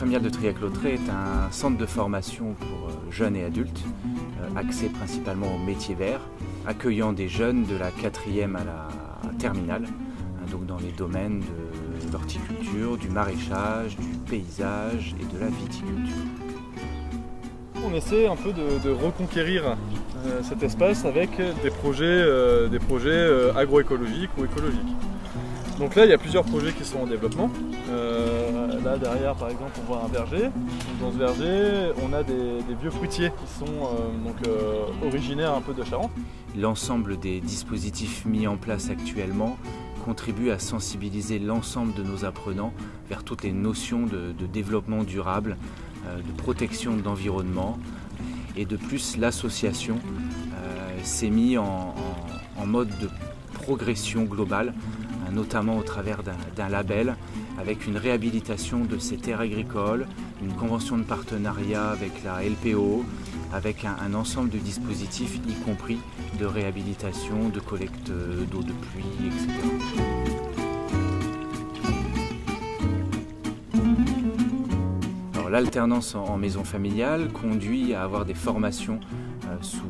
familiale de Triac-Lautré est un centre de formation pour jeunes et adultes, axé principalement au métier vert, accueillant des jeunes de la 4e à la terminale, donc dans les domaines de l'horticulture, du maraîchage, du paysage et de la viticulture. On essaie un peu de reconquérir cet espace avec des projets agroécologiques ou écologiques. Donc là, il y a plusieurs projets qui sont en développement. Là, derrière, par exemple, on voit un verger. Dans ce verger, on a des vieux fruitiers qui sont originaires un peu de Charente. L'ensemble des dispositifs mis en place actuellement contribuent à sensibiliser l'ensemble de nos apprenants vers toutes les notions de développement durable, de protection de l'environnement. Et de plus, l'association s'est mise en mode de progression globale, notamment au travers d'un label avec une réhabilitation de ces terres agricoles, une convention de partenariat avec la LPO, avec un ensemble de dispositifs, y compris de réhabilitation, de collecte d'eau de pluie, etc. L'alternance en maison familiale conduit à avoir des formations sous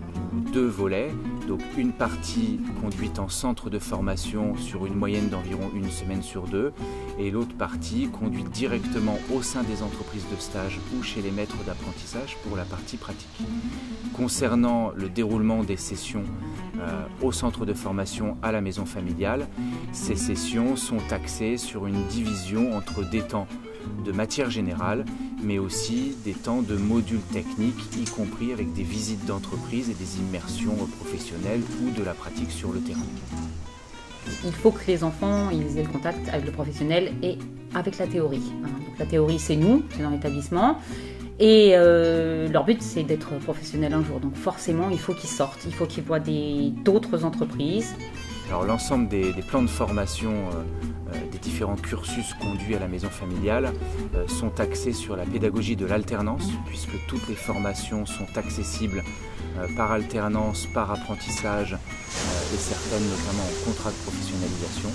2 volets. Donc une partie conduite en centre de formation sur une moyenne d'environ 1 semaine sur 2 et l'autre partie conduite directement au sein des entreprises de stage ou chez les maîtres d'apprentissage pour la partie pratique. Concernant le déroulement des sessions au centre de formation à la maison familiale, ces sessions sont axées sur une division entre des temps de matière générale, mais aussi des temps de modules techniques, y compris avec des visites d'entreprise et des immersions professionnelles ou de la pratique sur le terrain. Il faut que les enfants ils aient le contact avec le professionnel et avec la théorie. Donc la théorie, c'est nous, c'est dans l'établissement. Et leur but, c'est d'être professionnel un jour. Donc forcément, il faut qu'ils sortent, il faut qu'ils voient d'autres entreprises. Alors l'ensemble des plans de formation des différents cursus conduits à la maison familiale sont axés sur la pédagogie de l'alternance, puisque toutes les formations sont accessibles par alternance, par apprentissage et certaines notamment en contrat de professionnalisation.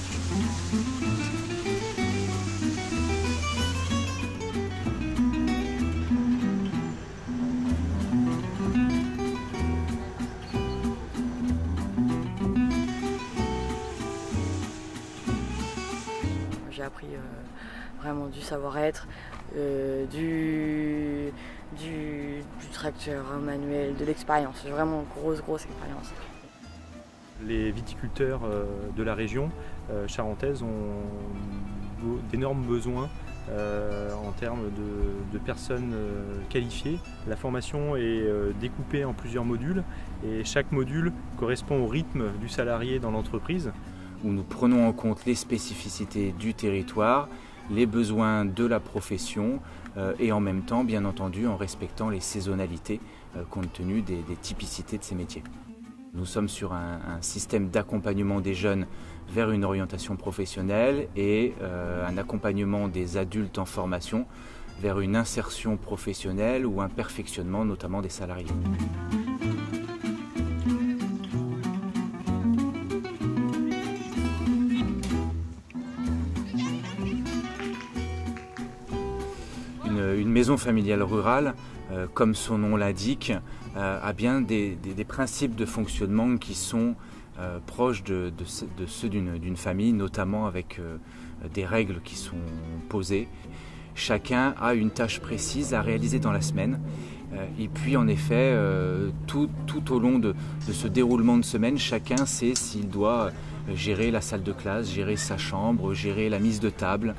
J'ai appris vraiment du savoir-être, du tracteur manuel, de l'expérience, vraiment grosse expérience. Les viticulteurs de la région charentaise ont d'énormes besoins en termes de personnes qualifiées. La formation est découpée en plusieurs modules et chaque module correspond au rythme du salarié dans l'entreprise. Où nous prenons en compte les spécificités du territoire, les besoins de la profession et en même temps, bien entendu, en respectant les saisonnalités compte tenu des typicités de ces métiers. Nous sommes sur un système d'accompagnement des jeunes vers une orientation professionnelle et un accompagnement des adultes en formation vers une insertion professionnelle ou un perfectionnement notamment des salariés. Une maison familiale rurale, comme son nom l'indique, a bien des principes de fonctionnement qui sont proches de ceux d'une famille, notamment avec des règles qui sont posées. Chacun a une tâche précise à réaliser dans la semaine. Et puis en effet, tout au long de ce déroulement de semaine, chacun sait s'il doit gérer la salle de classe, gérer sa chambre, gérer la mise de table,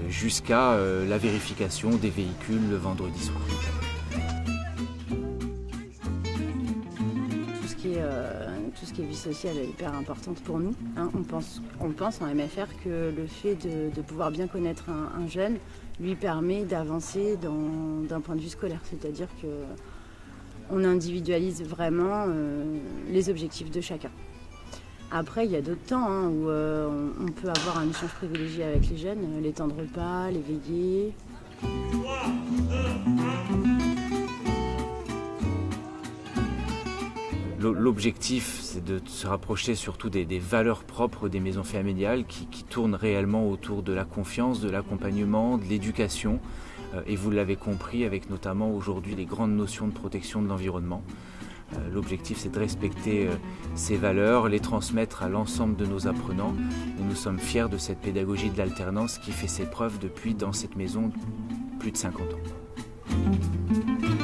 jusqu'à la vérification des véhicules le vendredi soir. Tout ce qui est vie sociale est hyper importante pour nous. On pense en MFR que le fait de pouvoir bien connaître un jeune lui permet d'avancer d'un point de vue scolaire. C'est-à-dire qu'on individualise vraiment les objectifs de chacun. Après, il y a d'autres temps où on peut avoir un échange privilégié avec les jeunes, les temps de repas, les veillées. 3, 2, 1. L'objectif, c'est de se rapprocher surtout des valeurs propres des maisons familiales qui tournent réellement autour de la confiance, de l'accompagnement, de l'éducation, et vous l'avez compris avec notamment aujourd'hui les grandes notions de protection de l'environnement. L'objectif, c'est de respecter ces valeurs, les transmettre à l'ensemble de nos apprenants, et nous sommes fiers de cette pédagogie de l'alternance qui fait ses preuves depuis dans cette maison plus de 50 ans.